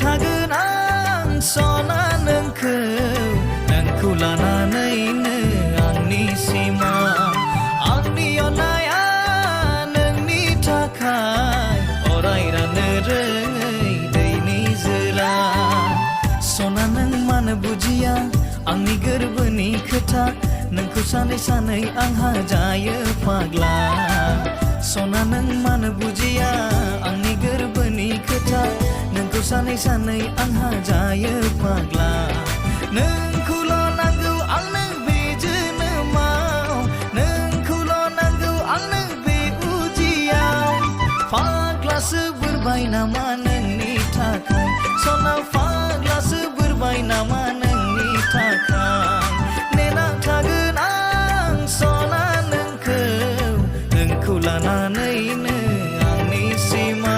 थागोन आं सना नोंखौ लानानैनो आंनि सिमा आंनि अननाया नोंनि थाखाय अराय राननो रोङै दैनि जोला सना नों मानो बुजिया आंनि गोरबोनि खोथा नोंखौ सानै सानै आंहा जायो फाग्ला सना नों मानो बुजिया आंनि गोरबोनि खोथा नोंखौ सानै सानै आंहा जायो फाग्ला नोंखौल' नांगौ आंनो बे जोनोमाव नोंखौल' नांगौ आंनो बे उजियाव फाग्लासो बोरबाय नामा नोंनि थाखाय सना फाग्लासो बोरबाय नामा नोंनि थाखाय नेना थागोन आं सना नोंखौ लानानैनो आंनि सिमा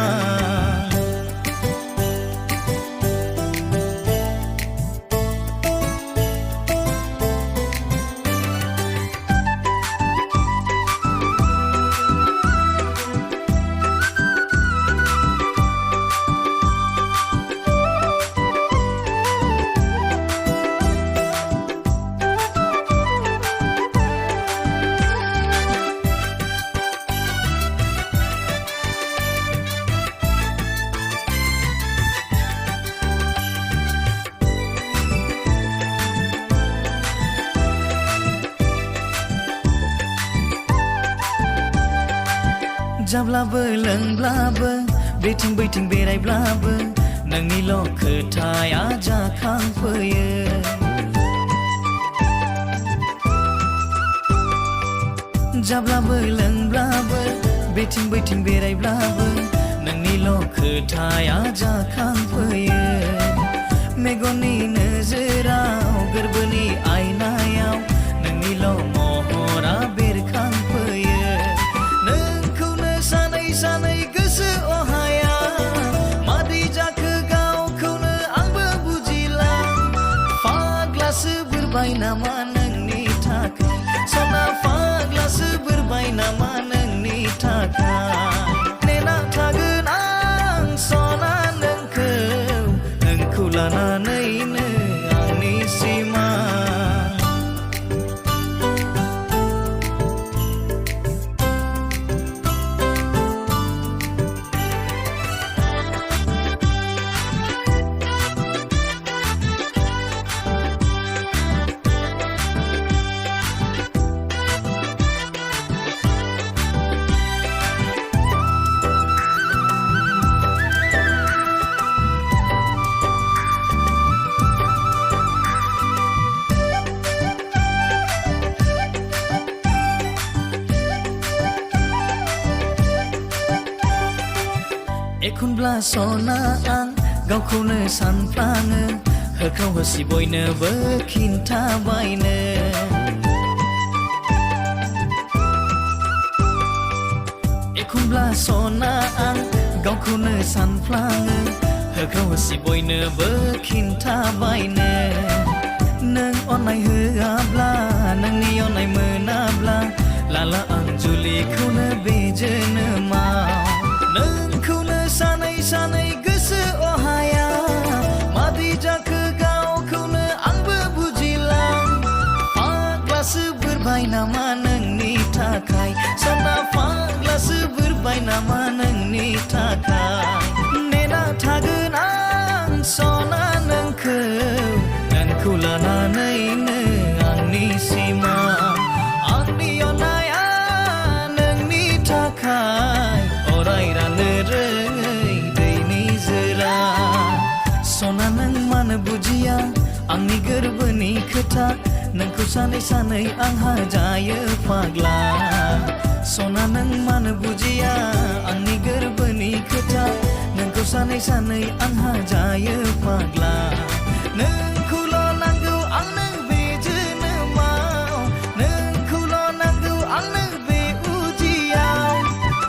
जाब्लाबो लोंब्लाबो बेथिं बैथिं बेरायब्लाबो नोंनिल' खोथाया जाखांफैयो जाब्लाबो लोंब्लाबो बेथिं बैथिं बेरायब्लाबो नोंनिल' खोथाया जाखांफैयो मेगननि नोजोराव गोरबोनि आयनायाव नोंनिल' महरा बेरखांफैयो सानै गोसो अहाया मादै जाखो गावखौनो आंबो बुजिला फाग्लासो बोरबाय नामा नोंनि थाखाय सना फाग्लासो बोरबाय नामा नोंनि थाखाय नेना थागोन आं सना नोंखौ लानानैनो आंनि सिमा एखनब्ला सना आं गावखौनो सानफ्लाङो होख्राव होसि बयनोबो खिन्थाबायनो एखनब्ला सना आं गावखौनो सानफ्लाङो होख्राव होसि बयनोबो खिन्थाबायनो नों अननाय होआब्ला नोंनि अननाय मोनाब्ला लाला आं जुलिखौनो बे जोनोमाव नोंखौनो सानै सानै गोसो अहाया मादै जाखो गावखौनो आंबो बुजिला फाग्लासो बोरबाय नामा नोंनि थाखाय सना फाग्लासो बोरबाय नामा नोंनि थाखाय नेना थागोन आं सना नोंखौ लानानैनो आंनि सिमा आंनि अननाया नोंनि थाखाय अराय राननो रोङै दैनि जोला सना नों मानो बुजिया आंनि गोरबोनि खोथा नोंखौ सानै सानै आंहा जायो फाग्ला सना नों मानो बुजिया आंनि गोरबोनि खोथा नोंखौ सानै सानै आंहा जायो फाग्ला नोंखौल' नांगौ आंनो बे जोनोमाव नोंखौल' नांगौ आंनो बे उजियाव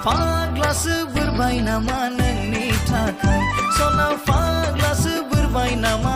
फाग्लासो बोरबाय नामा नोंनि थाखाय सना फाग्लासो बोरबाय नामा